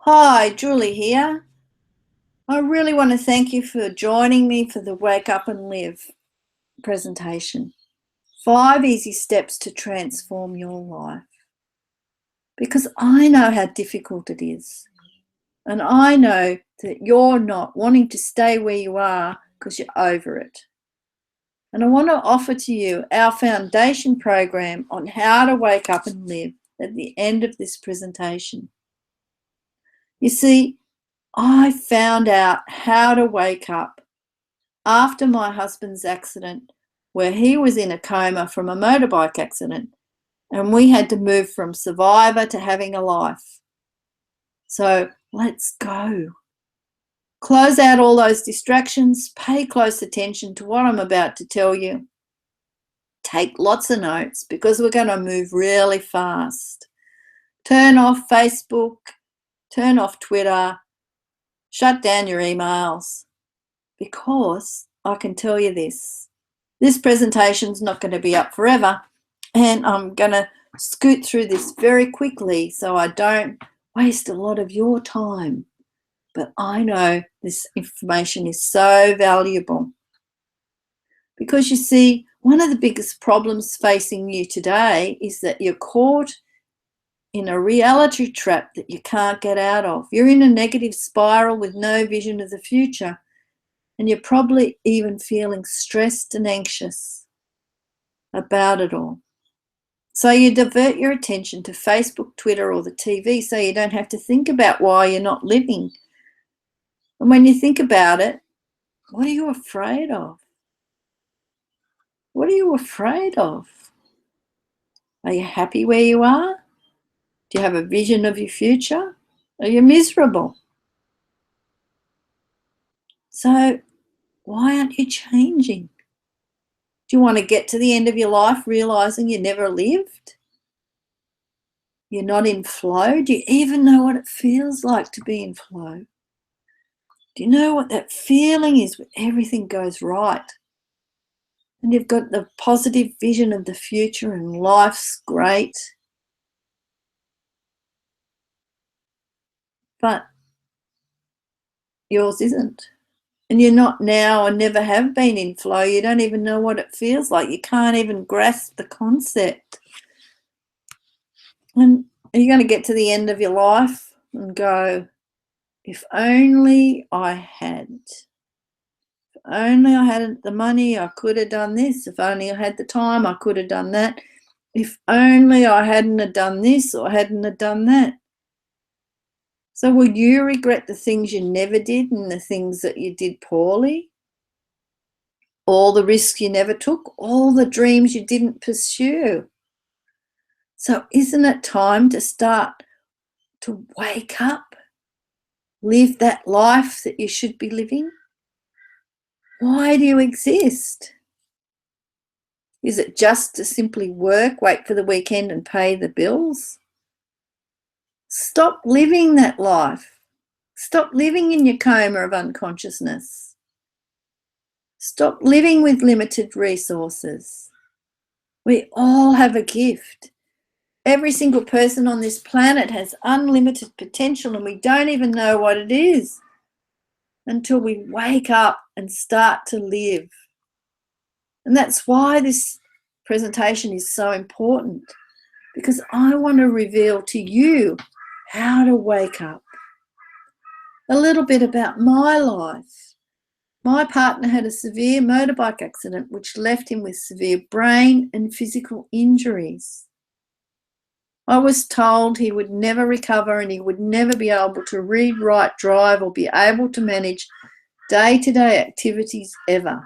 Hi, Julie here. I really want to thank you for joining me for the Wake Up and Live presentation. 5 easy steps to transform your life. Because I know how difficult it is. And I know that you're not wanting to stay where you are because you're over it. And I want to offer to you our foundation program on how to wake up and live at the end of this presentation. You see, I found out how to wake up after my husband's accident, where he was in a coma from a motorbike accident, and we had to move from survivor to having a life. So let's go. Close out all those distractions, pay close attention to what I'm about to tell you. Take lots of notes because we're going to move really fast. Turn off Facebook, turn off Twitter, shut down your emails, because I can tell you this presentation's not going to be up forever, and I'm going to scoot through this very quickly so I don't waste a lot of your time. But I know this information is so valuable because, you see, one of the biggest problems facing you today is that you're caught in a reality trap that you can't get out of. You're in a negative spiral with no vision of the future. And you're probably even feeling stressed and anxious about it all. So you divert your attention to Facebook, Twitter, or the TV so you don't have to think about why you're not living. And when you think about it, what are you afraid of? What are you afraid of? Are you happy where you are? Do you have a vision of your future? Are you miserable? So why aren't you changing? Do you want to get to the end of your life realizing you never lived? You're not in flow? Do you even know what it feels like to be in flow? Do you know what that feeling is when everything goes right? And you've got the positive vision of the future and life's great. But yours isn't. And you're not now and never have been in flow. You don't even know what it feels like. You can't even grasp the concept. And are you going to get to the end of your life and go, if only I had. If only I had the money, I could have done this. If only I had the time, I could have done that. If only I hadn't have done this or hadn't have done that. So will you regret the things you never did and the things that you did poorly? All the risks you never took, all the dreams you didn't pursue. So isn't it time to start to wake up? Live that life that you should be living? Why do you exist? Is it just to simply work, wait for the weekend and pay the bills? Stop living that life. Stop living in your coma of unconsciousness. Stop living with limited resources. We all have a gift. Every single person on this planet has unlimited potential, and we don't even know what it is until we wake up and start to live. And that's why this presentation is so important, because I want to reveal to you how to wake up. A little bit about my life. My partner had a severe motorbike accident which left him with severe brain and physical injuries. I was told he would never recover and he would never be able to read, write, drive, or be able to manage day-to-day activities ever.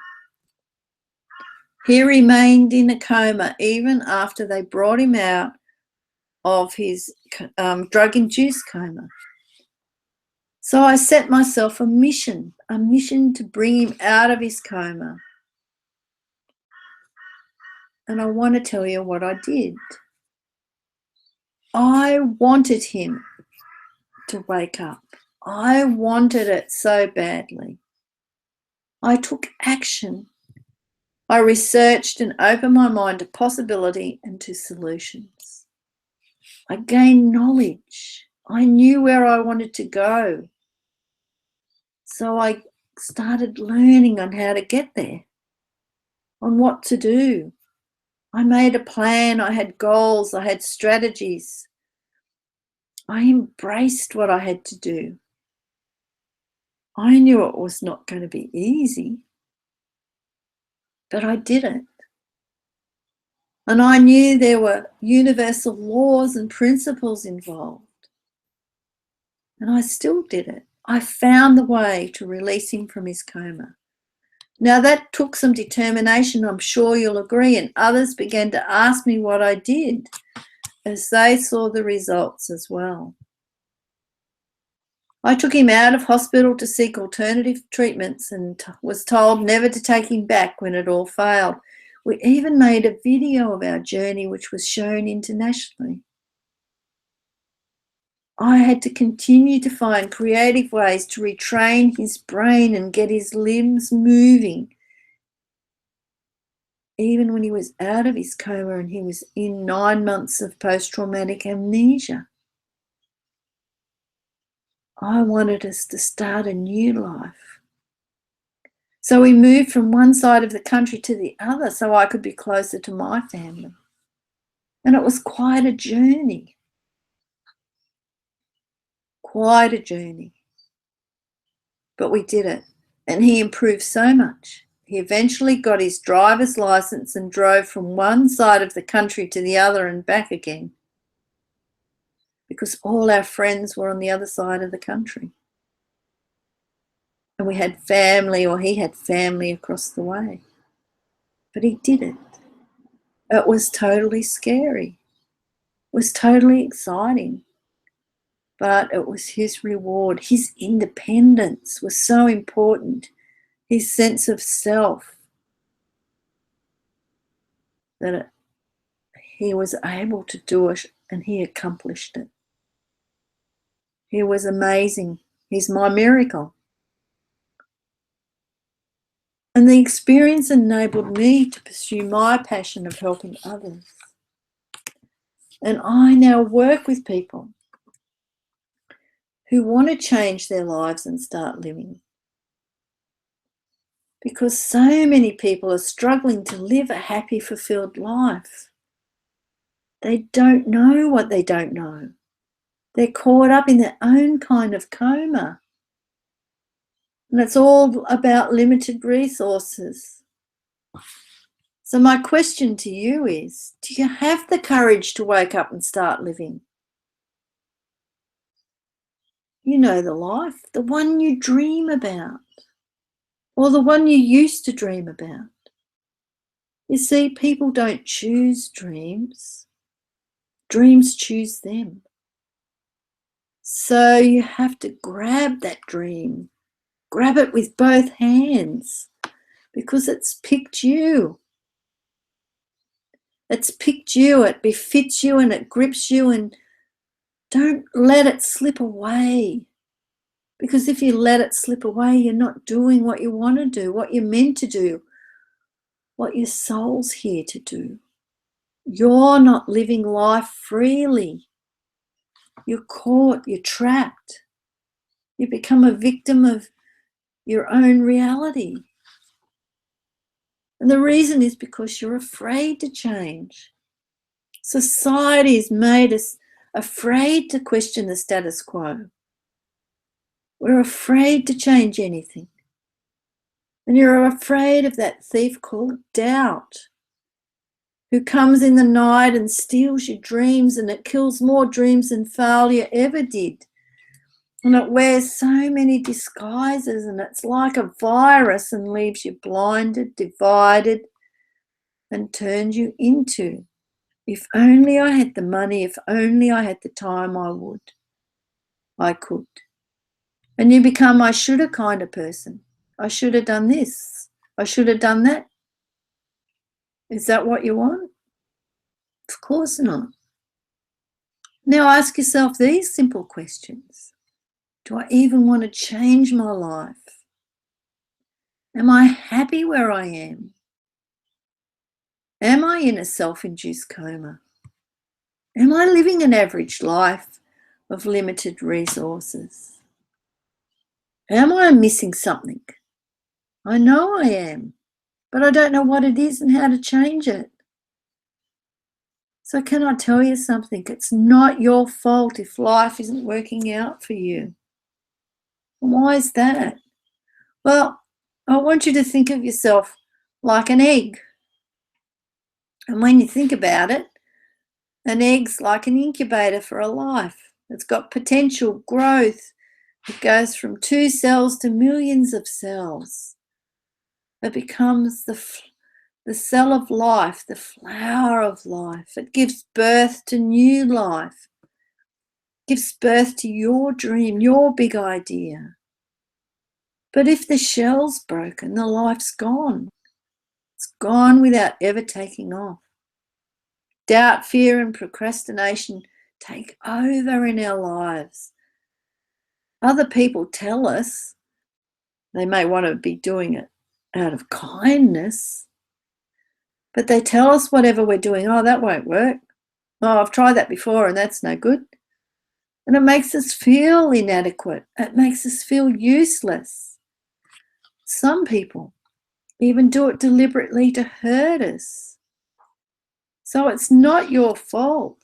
He remained in a coma even after they brought him out of his drug-induced coma. So I set myself a mission to bring him out of his coma. And I want to tell you what I did. I wanted him to wake up. I wanted it so badly. I took action. I researched and opened my mind to possibility and to solutions. I gained knowledge. I knew where I wanted to go. So I started learning on how to get there, on what to do. I made a plan, I had goals, I had strategies. I embraced what I had to do. I knew it was not going to be easy, but I did it. And I knew there were universal laws and principles involved. And I still did it. I found the way to release him from his coma. Now that took some determination, I'm sure you'll agree, and others began to ask me what I did as they saw the results as well. I took him out of hospital to seek alternative treatments and was told never to take him back when it all failed. We even made a video of our journey which was shown internationally. I had to continue to find creative ways to retrain his brain and get his limbs moving. Even when he was out of his coma and he was in 9 months of post-traumatic amnesia. I wanted us to start a new life. So we moved from one side of the country to the other so I could be closer to my family. And it was quite a journey. Quite a journey. But we did it. And he improved so much. He eventually got his driver's license and drove from one side of the country to the other and back again. Because all our friends were on the other side of the country. And we had family, or he had family across the way. But he did it. It was totally scary. It was totally exciting. But it was his reward. His independence was so important. His sense of self. That he was able to do it and he accomplished it. He was amazing. He's my miracle. And the experience enabled me to pursue my passion of helping others. And I now work with people who want to change their lives and start living. Because so many people are struggling to live a happy, fulfilled life. They don't know what they don't know. They're caught up in their own kind of coma. And it's all about limited resources. So my question to you is, do you have the courage to wake up and start living? You know the life, the one you dream about, or the one you used to dream about. You see, people don't choose dreams. Dreams choose them. So you have to grab that dream. Grab it with both hands because it's picked you. It's picked you, it befits you and it grips you, and don't let it slip away. Because if you let it slip away, you're not doing what you want to do, what you're meant to do, what your soul's here to do. You're not living life freely. You're caught, you're trapped. You become a victim of your own reality. And the reason is because you're afraid to change. Society has made us afraid to question the status quo. We're afraid to change anything. And you're afraid of that thief called doubt, who comes in the night and steals your dreams, and it kills more dreams than failure ever did. And it wears so many disguises, and it's like a virus and leaves you blinded, divided, and turns you into, if only I had the money, if only I had the time, I would. I could. And you become, I should have kind of person. I should have done this. I should have done that. Is that what you want? Of course not. Now ask yourself these simple questions. Do I even want to change my life? Am I happy where I am? Am I in a self-induced coma? Am I living an average life of limited resources. Am I missing something? I know I am, but I don't know what it is and how to change it. So can I tell you something? It's not your fault if life isn't working out for you. Why is that? Well, I want you to think of yourself like an egg. And when you think about it, an egg's like an incubator for a life. It's got potential growth. It goes from 2 cells to millions of cells. It becomes the cell of life, the flower of life. It gives birth to new life. It gives birth to your dream, your big idea. But if the shell's broken, the life's gone. It's gone without ever taking off. Doubt, fear, and procrastination take over in our lives. Other people tell us they may want to be doing it out of kindness, but they tell us whatever we're doing, oh, that won't work. Oh, I've tried that before and that's no good. And it makes us feel inadequate. It makes us feel useless. Some people even do it deliberately to hurt us. So it's not your fault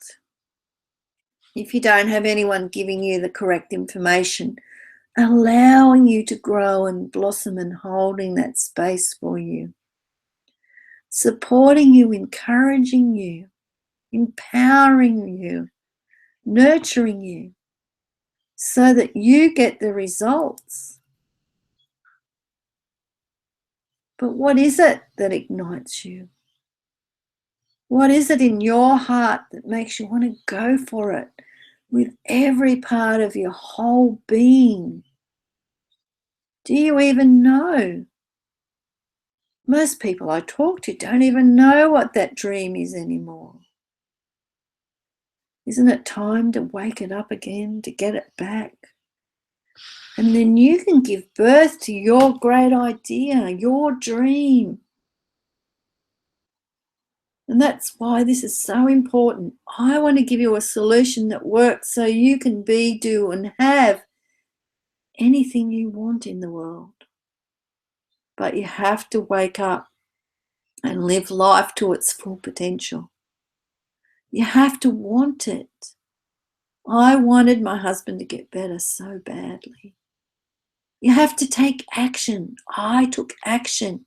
if you don't have anyone giving you the correct information, allowing you to grow and blossom and holding that space for you, supporting you, encouraging you, empowering you, nurturing you so that you get the results. But what is it that ignites you? What is it in your heart that makes you want to go for it with every part of your whole being? Do you even know? Most people I talk to don't even know what that dream is anymore. Isn't it time to wake it up again, to get it back? And then you can give birth to your great idea, your dream. And that's why this is so important. I want to give you a solution that works so you can be, do, and have anything you want in the world. But you have to wake up and live life to its full potential. You have to want it. I wanted my husband to get better so badly. You have to take action. I took action.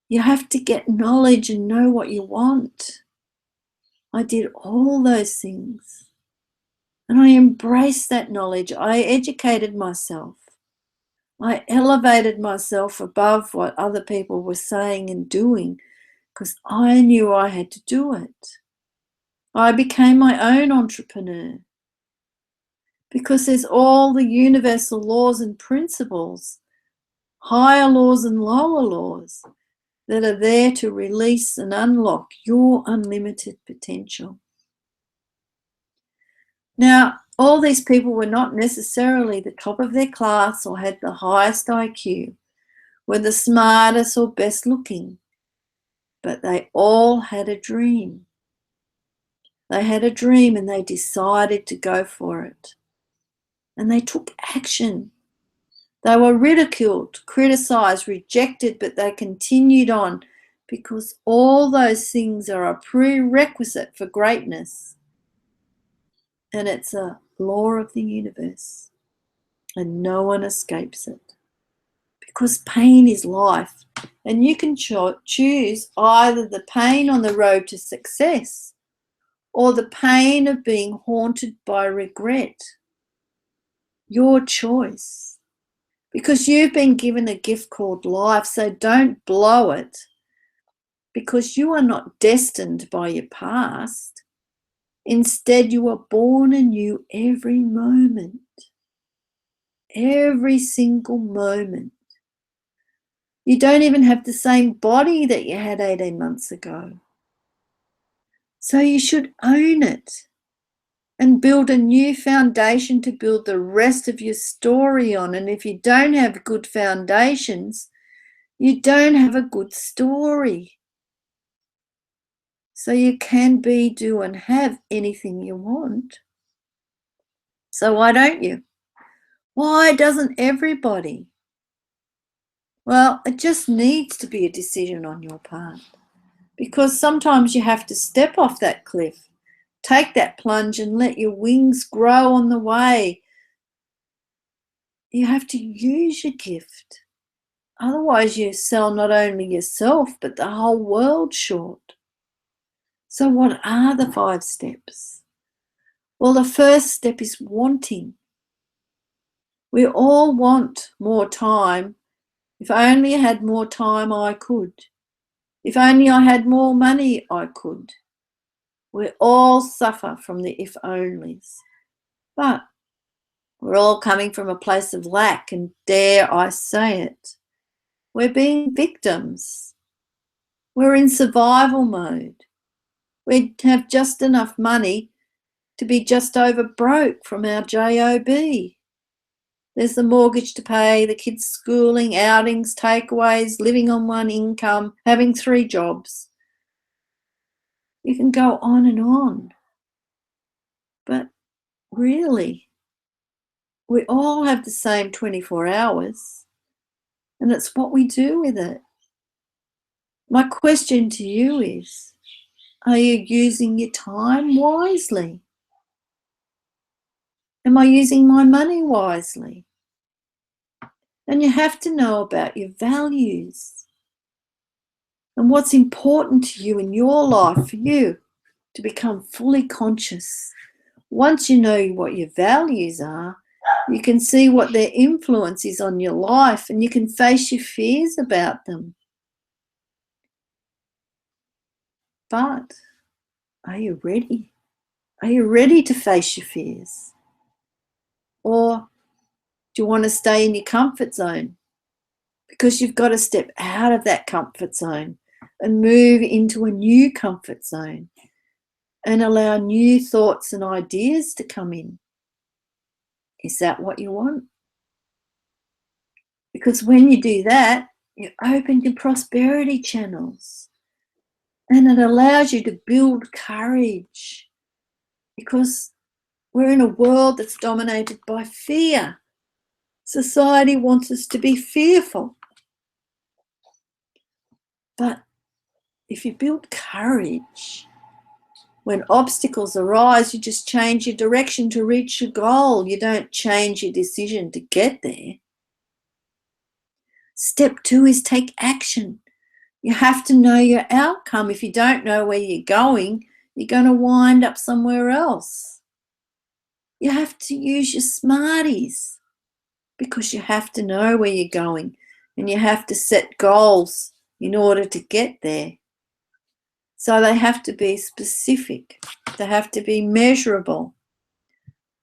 You have to get knowledge and know what you want. I did all those things. And I embraced that knowledge. I educated myself. I elevated myself above what other people were saying and doing because I knew I had to do it. I became my own entrepreneur because there's all the universal laws and principles, higher laws and lower laws, that are there to release and unlock your unlimited potential. Now, all these people were not necessarily the top of their class or had the highest IQ, were the smartest or best looking, but they all had a dream. They had a dream and they decided to go for it. And they took action. They were ridiculed, criticized, rejected, but they continued on because all those things are a prerequisite for greatness. And it's a law of the universe. And no one escapes it. Because pain is life. And you can choose either the pain on the road to success or the pain of being haunted by regret. Your choice. Because you've been given a gift called life, so don't blow it. Because you are not destined by your past. Instead, you are born anew every moment. Every single moment. You don't even have the same body that you had 18 months ago. So you should own it and build a new foundation to build the rest of your story on. And if you don't have good foundations, you don't have a good story. So you can be, do, and have anything you want. So why don't you? Why doesn't everybody? Well, it just needs to be a decision on your part, because sometimes you have to step off that cliff, take that plunge and let your wings grow on the way. You have to use your gift. Otherwise, you sell not only yourself, but the whole world short. So what are the 5 steps? Well, the first step is wanting. We all want more time. If only I had more time, I could. If only I had more money, I could. We all suffer from the if onlys. But we're all coming from a place of lack, and dare I say it, we're being victims. We're in survival mode. We have just enough money to be just over broke from our job. There's the mortgage to pay, the kids' schooling, outings, takeaways, living on one income, having 3 jobs. You can go on and on. But really, we all have the same 24 hours, and it's what we do with it. My question to you is, are you using your time wisely? Am I using my money wisely? And you have to know about your values and what's important to you in your life for you to become fully conscious. Once you know what your values are, you can see what their influence is on your life, and you can face your fears about them. But are you ready? Are you ready to face your fears? Or do you want to stay in your comfort zone? Because you've got to step out of that comfort zone and move into a new comfort zone and allow new thoughts and ideas to come in. Is that what you want? Because when you do that, you open your prosperity channels, and it allows you to build courage, because we're in a world that's dominated by fear. Society wants us to be fearful. But if you build courage, when obstacles arise, you just change your direction to reach your goal. You don't change your decision to get there. Step 2 is take action. You have to know your outcome. If you don't know where you're going, you're going to wind up somewhere else. You have to use your smarties, because you have to know where you're going, and you have to set goals in order to get there. So they have to be specific. They have to be measurable,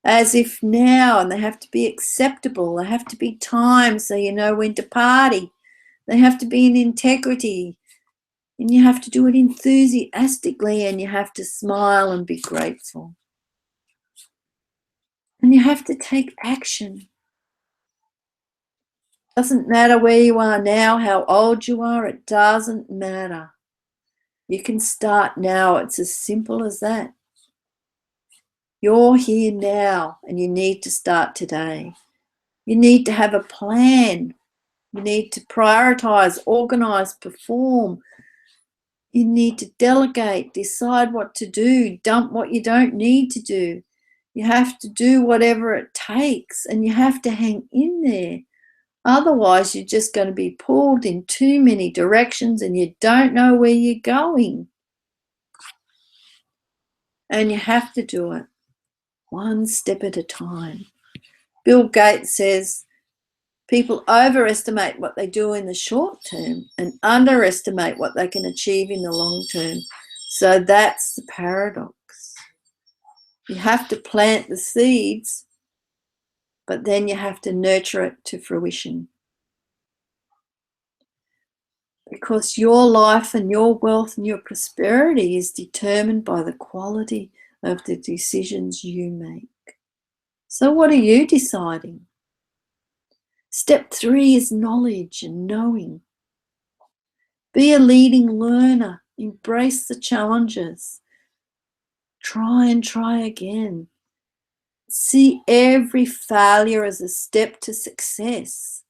as if now, and they have to be acceptable. They have to be timed so you know when to party. They have to be in integrity, and you have to do it enthusiastically, and you have to smile and be grateful. And you have to take action. Doesn't matter where you are now, how old you are, it doesn't matter. You can start now. It's as simple as that. You're here now, and you need to start today. You need to have a plan. You need to prioritize, organize, perform. You need to delegate, decide what to do, dump what you don't need to do. You have to do whatever it takes, and you have to hang in there. Otherwise, you're just going to be pulled in too many directions, and you don't know where you're going. And you have to do it one step at a time. Bill Gates says people overestimate what they do in the short term and underestimate what they can achieve in the long term. So that's the paradox. You have to plant the seeds, but then you have to nurture it to fruition. Because your life and your wealth and your prosperity is determined by the quality of the decisions you make. So what are you deciding? Step 3 is knowledge and knowing. Be a leading learner. Embrace the challenges. Try and try again. See every failure as a step to success,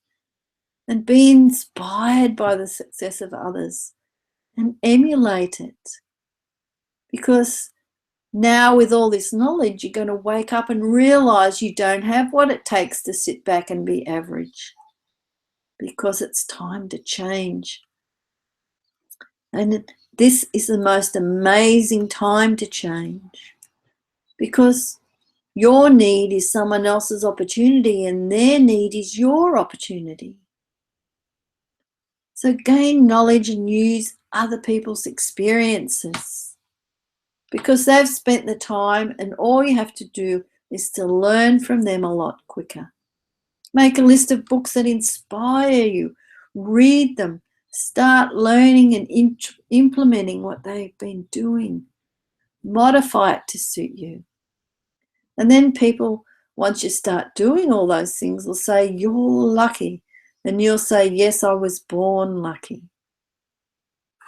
and be inspired by the success of others and emulate it. Because now with all this knowledge, you're going to wake up and realize you don't have what it takes to sit back and be average, because it's time to change. And this is the most amazing time to change, because your need is someone else's opportunity and their need is your opportunity. So gain knowledge and use other people's experiences, because they've spent the time, and all you have to do is to learn from them a lot quicker. Make a list of books that inspire you. Read them. Start learning and implementing what they've been doing. Modify it to suit you. And then people, once you start doing all those things, will say, you're lucky. And you'll say, yes, I was born lucky.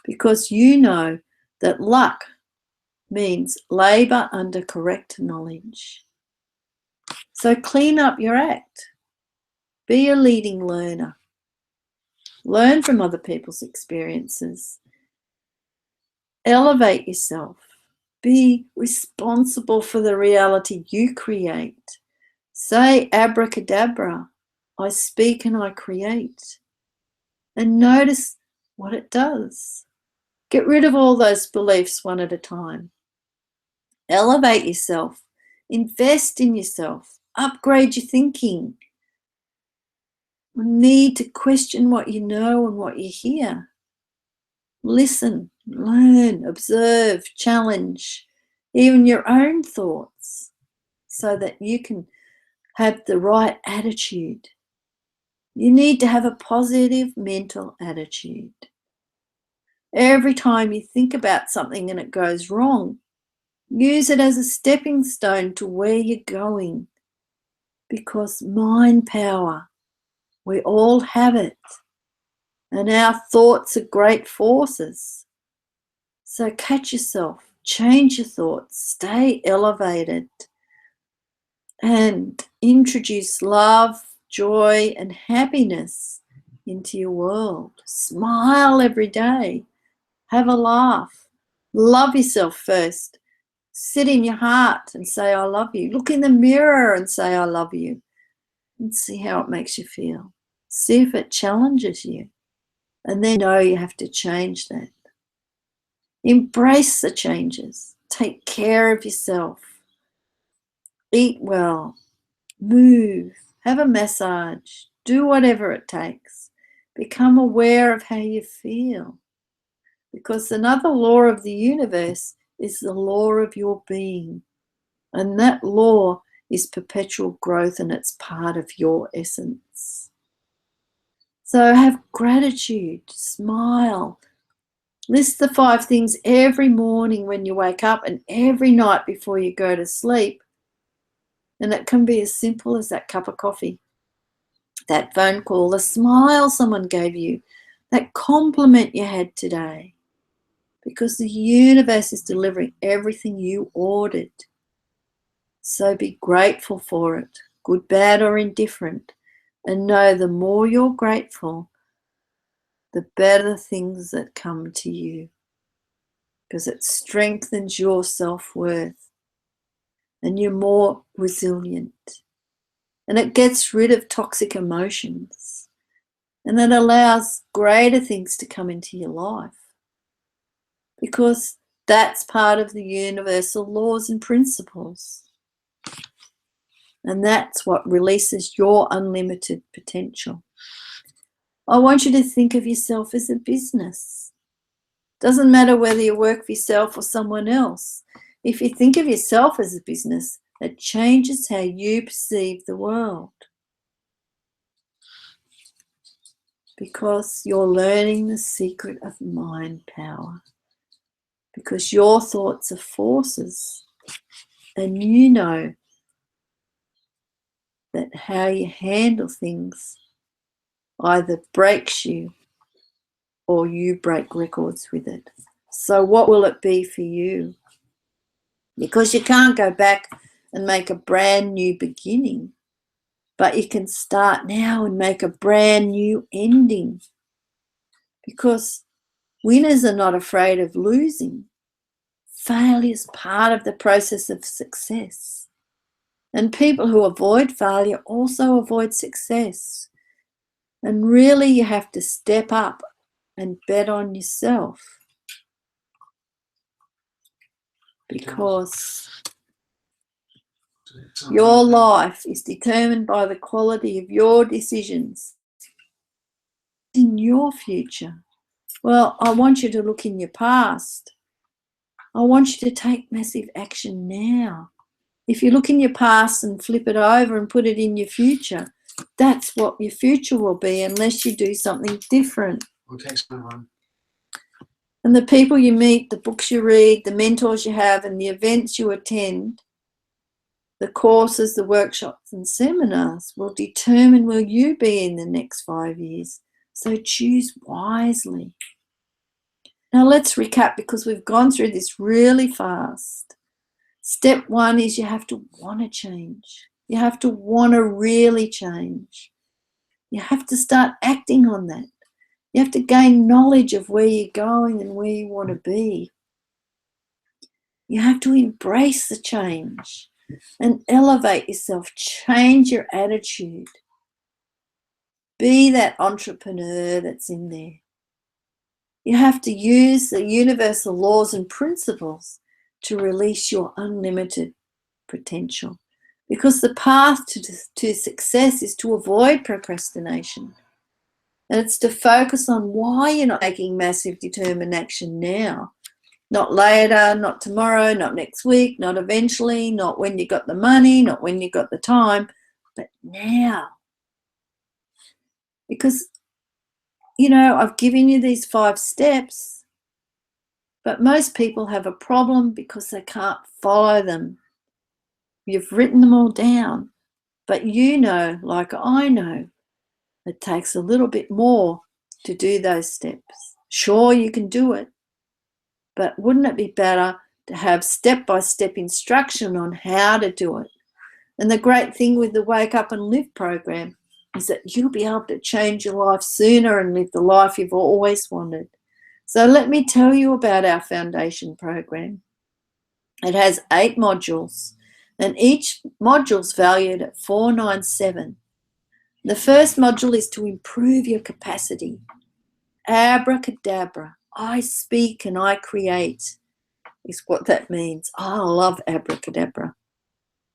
Because you know that luck means labour under correct knowledge. So clean up your act. Be a leading learner. Learn from other people's experiences. Elevate yourself. Be responsible for the reality you create. Say abracadabra. I speak and I create. And notice what it does. Get rid of all those beliefs one at a time. Elevate yourself. Invest in yourself. Upgrade your thinking. Need to question what you know and what you hear. Listen, learn, observe, challenge even your own thoughts so that you can have the right attitude. You need to have a positive mental attitude. Every time you think about something and it goes wrong, use it as a stepping stone to where you're going, because mind power, we all have it. And our thoughts are great forces. So catch yourself, change your thoughts, stay elevated, and introduce love, joy, and happiness into your world. Smile every day. Have a laugh. Love yourself first. Sit in your heart and say, I love you. Look in the mirror and say, I love you. And see how it makes you feel. See if it challenges you. And then know you have to change that. Embrace the changes. Take care of yourself. Eat well. Move. Have a massage. Do whatever it takes. Become aware of how you feel. Because another law of the universe is the law of your being. And that law is perpetual growth, and it's part of your essence. So have gratitude. Smile. List the 5 things every morning when you wake up and every night before you go to sleep. And it can be as simple as that cup of coffee, that phone call, the smile someone gave you, that compliment you had today. Because the universe is delivering everything you ordered. So be grateful for it, good, bad, or indifferent. And know the more you're grateful, the better things that come to you. Because it strengthens your self-worth and you're more resilient. And it gets rid of toxic emotions. And it allows greater things to come into your life. Because that's part of the universal laws and principles. And that's what releases your unlimited potential. I want you to think of yourself as a business. Doesn't matter whether you work for yourself or someone else. If you think of yourself as a business, it changes how you perceive the world. Because you're learning the secret of mind power. Because your thoughts are forces. And you know that how you handle things either breaks you or you break records with it. So what will it be for you? Because you can't go back and make a brand new beginning. But you can start now and make a brand new ending. Because winners are not afraid of losing. Failure is part of the process of success. And people who avoid failure also avoid success. And really you have to step up and bet on yourself. Because your life is determined by the quality of your decisions in your future. Well, I want you to look in your past. I want you to take massive action now. If you look in your past and flip it over and put it in your future, that's what your future will be unless you do something different. And the people you meet, the books you read, the mentors you have, and the events you attend, the courses, the workshops and seminars will determine where you be in the next 5 years. So choose wisely. Now let's recap because we've gone through this really fast. Step 1 is you have to want to change. You have to want to really change. You have to start acting on that. You have to gain knowledge of where you're going and where you want to be. You have to embrace the change and elevate yourself. Change your attitude. Be that entrepreneur that's in there. You have to use the universal laws and principles to release your unlimited potential. Because the path to success is to avoid procrastination. And it's to focus on why you're not taking massive determined action now. Not later, not tomorrow, not next week, not eventually, not when you got the money, not when you got the time, but now. Because, you know, I've given you these 5 steps, but most people have a problem because they can't follow them. You've written them all down, but you know, like I know, it takes a little bit more to do those steps. Sure, you can do it, but wouldn't it be better to have step-by-step instruction on how to do it? And the great thing with the Wake Up and Live program is that you'll be able to change your life sooner and live the life you've always wanted. So let me tell you about our foundation program. It has 8 modules, and each module is valued at $497. The first module is to improve your capacity. Abracadabra. I speak and I create is what that means. I love abracadabra.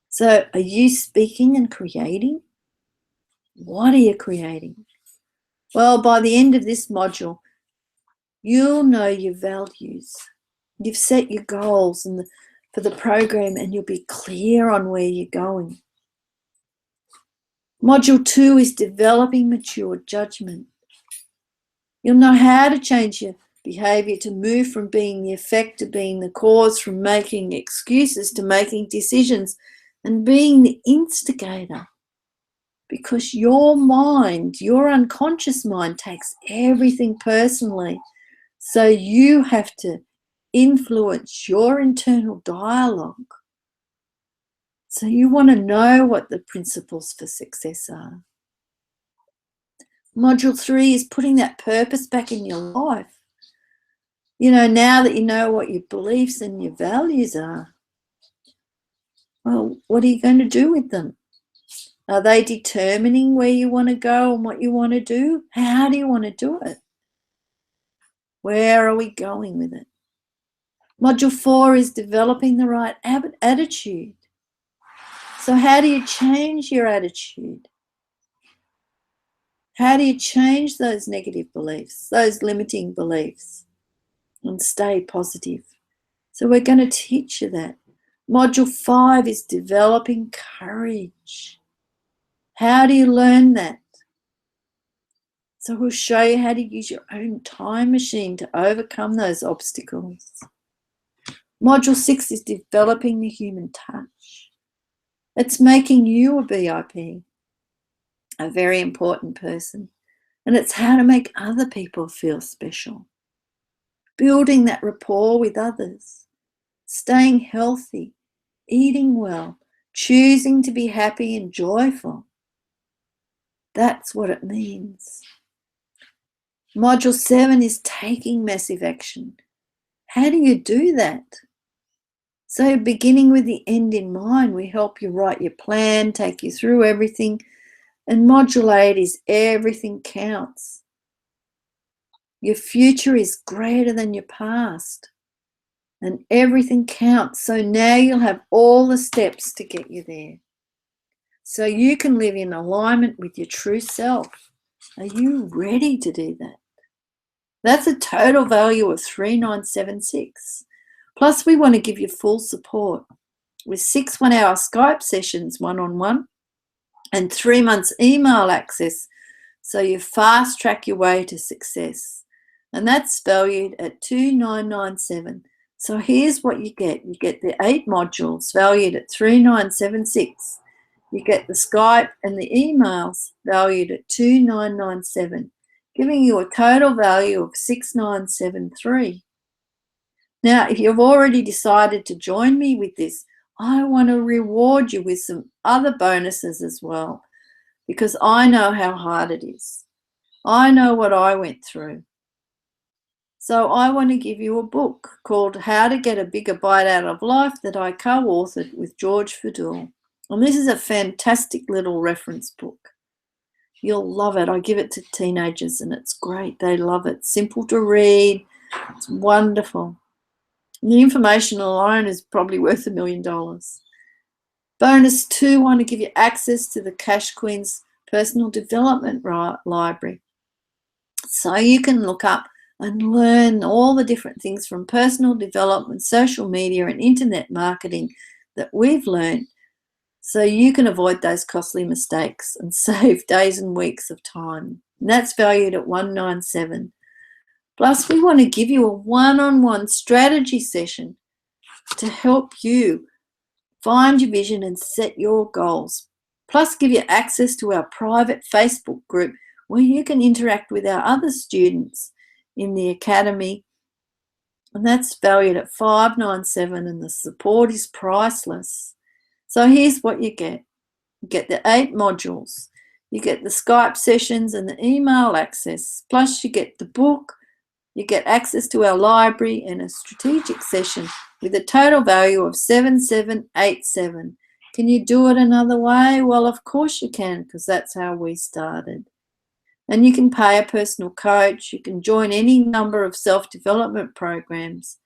So are you speaking and creating? What are you creating? Well, by the end of this module, you'll know your values. You've set your goals for the program and you'll be clear on where you're going. Module 2 is developing mature judgment. You'll know how to change your behavior to move from being the effect to being the cause, from making excuses to making decisions and being the instigator. Because your mind, your unconscious mind, takes everything personally. So you have to influence your internal dialogue. So you want to know what the principles for success are. Module 3 is putting that purpose back in your life. You know, now that you know what your beliefs and your values are, well, what are you going to do with them? Are they determining where you want to go and what you want to do? How do you want to do it? Where are we going with it? Module 4 is developing the right attitude. So how do you change your attitude? How do you change those negative beliefs, those limiting beliefs, and stay positive? So we're going to teach you that. Module 5 is developing courage. How do you learn that? So we'll show you how to use your own time machine to overcome those obstacles. Module 6 is developing the human touch. It's making you a VIP, a very important person. And it's how to make other people feel special. Building that rapport with others. Staying healthy. Eating well. choosing to be happy and joyful. That's what it means. Module 7 is taking massive action. How do you do that? So beginning with the end in mind, we help you write your plan, take you through everything. And Module 8 is everything counts. Your future is greater than your past. And everything counts. So now you'll have all the steps to get you there. So you can live in alignment with your true self. Are you ready to do that? That's a total value of 3976. Plus, we want to give you full support with 6 1-hour Skype sessions one-on-one and 3 months email access so you fast track your way to success. And that's valued at 2997. So here's what you get. You get the 8 modules valued at 3976. You get the Skype and the emails valued at 2997, giving you a total value of 6973. Now, if you've already decided to join me with this, I want to reward you with some other bonuses as well, because I know how hard it is. I know what I went through. So I want to give you a book called How to Get a Bigger Bite Out of Life that I co-authored with George Fadul. And this is a fantastic little reference book. You'll love it. I give it to teenagers and it's great. They love it. Simple to read. It's wonderful. The information alone is probably worth $1 million. Bonus 2, I want to give you access to the Cash Queen's personal development library. So you can look up and learn all the different things from personal development, social media, and internet marketing that we've learned, so you can avoid those costly mistakes and save days and weeks of time. And that's valued at 197. Plus, we want to give you a one-on-one strategy session to help you find your vision and set your goals. Plus, give you access to our private Facebook group where you can interact with our other students in the academy. And that's valued at 597, and the support is priceless. So here's what you get. You get the 8 modules. You get the Skype sessions and the email access. Plus you get the book. You get access to our library and a strategic session with a total value of 7787. Can you do it another way? Well, of course you can, because that's how we started. And you can pay a personal coach. You can join any number of self-development programs.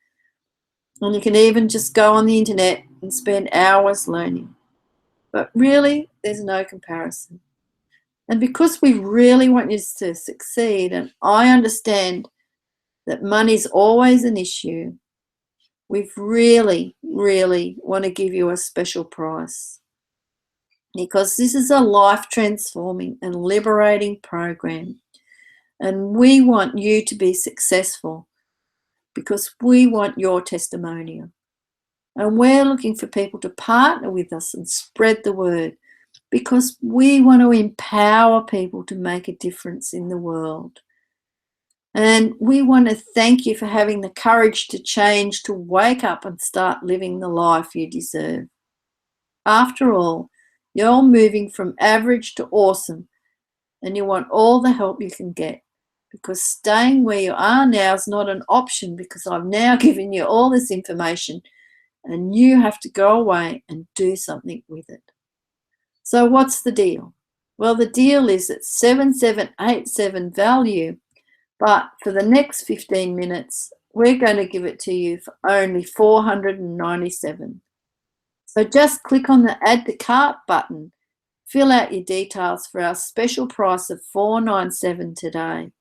And you can even just go on the internet and spend hours learning. But really, there's no comparison. And because we really want you to succeed, and I understand that money's always an issue, we really, really want to give you a special price. Because this is a life-transforming and liberating program. And we want you to be successful because we want your testimonial. And we're looking for people to partner with us and spread the word, because we want to empower people to make a difference in the world. And we want to thank you for having the courage to change, to wake up and start living the life you deserve. After all, you're moving from average to awesome, and you want all the help you can get, because staying where you are now is not an option, because I've now given you all this information and you have to go away and do something with it. So what's the deal? Well, the deal is at 7787 value, but for the next 15 minutes, we're going to give it to you for only 497. So just click on the Add to Cart button, fill out your details for our special price of $497 today.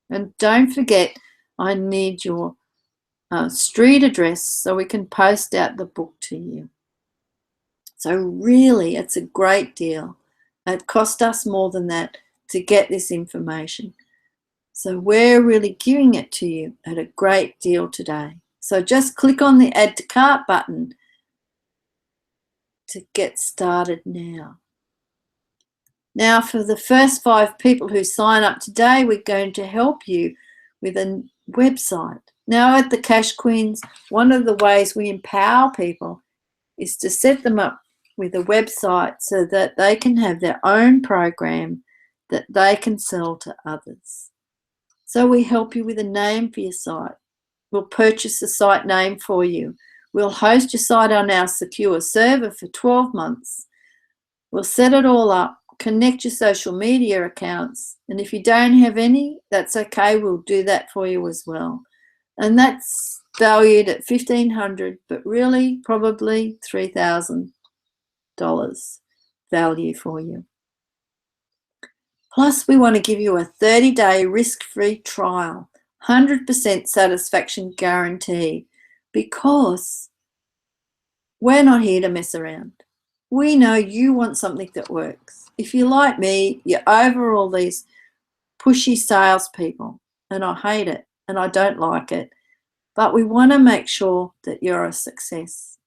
And don't forget, I need your street address so we can post out the book to you. So really, it's a great deal. It cost us more than that to get this information. So we're really giving it to you at a great deal today. So just click on the Add to Cart button to get started now. Now, for the first 5 people who sign up today, we're going to help you with a website. Now, at the Cash Queens, one of the ways we empower people is to set them up with a website so that they can have their own program that they can sell to others. So we help you with a name for your site. We'll purchase the site name for you. We'll host your site on our secure server for 12 months. We'll set it all up, connect your social media accounts, and if you don't have any, that's okay, we'll do that for you as well. And that's valued at $1,500, but really probably $3,000 value for you. Plus, we want to give you a 30-day risk-free trial, 100% satisfaction guarantee, because we're not here to mess around. We know you want something that works. If you're like me, you're over all these pushy salespeople, and I hate it, and I don't like it. But we want to make sure that you're a success,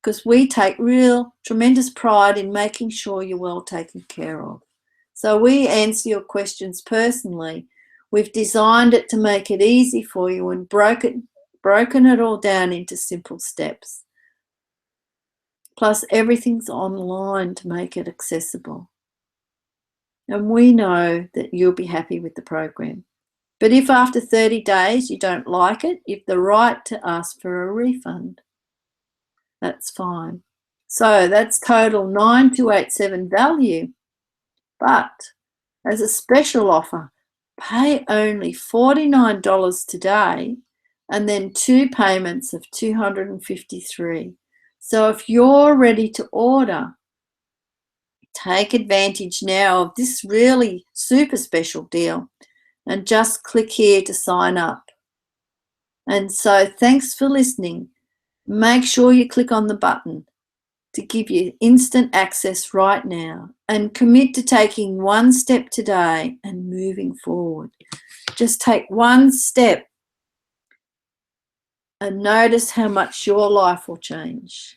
because we take real, tremendous pride in making sure you're well taken care of. So we answer your questions personally. We've designed it to make it easy for you and broken it all down into simple steps. Plus, everything's online to make it accessible. And we know that you'll be happy with the program. But if after 30 days you don't like it, you've the right to ask for a refund. That's fine. So that's total 9,287 value. But as a special offer, pay only $49 today and then 2 payments of $253. So if you're ready to order, take advantage now of this really super special deal and just click here to sign up. And so thanks for listening. Make sure you click on the button to give you instant access right now, and commit to taking one step today and moving forward. Just take one step and notice how much your life will change.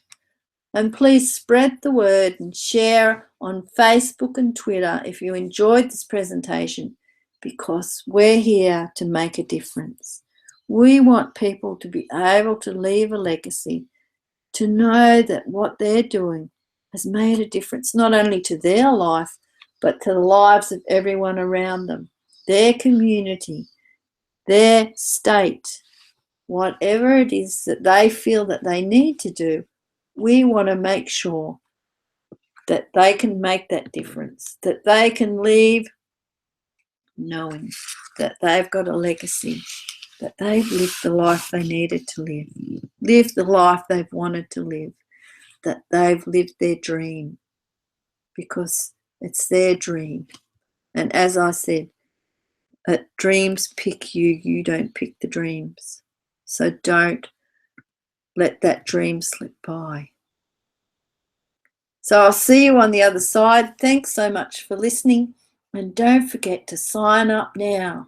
And please spread the word and share on Facebook and Twitter if you enjoyed this presentation, because we're here to make a difference. We want people to be able to leave a legacy, to know that what they're doing has made a difference not only to their life, but to the lives of everyone around them, their community, their state, whatever it is that they feel that they need to do. We want to make sure that they can make that difference, that they can leave knowing that they've got a legacy, that they've lived the life they needed to live the life they've wanted to live, that they've lived their dream, because it's their dream. And as I said, dreams pick you, you don't pick the dreams. So don't let that dream slip by. So I'll see you on the other side. Thanks so much for listening, and don't forget to sign up now.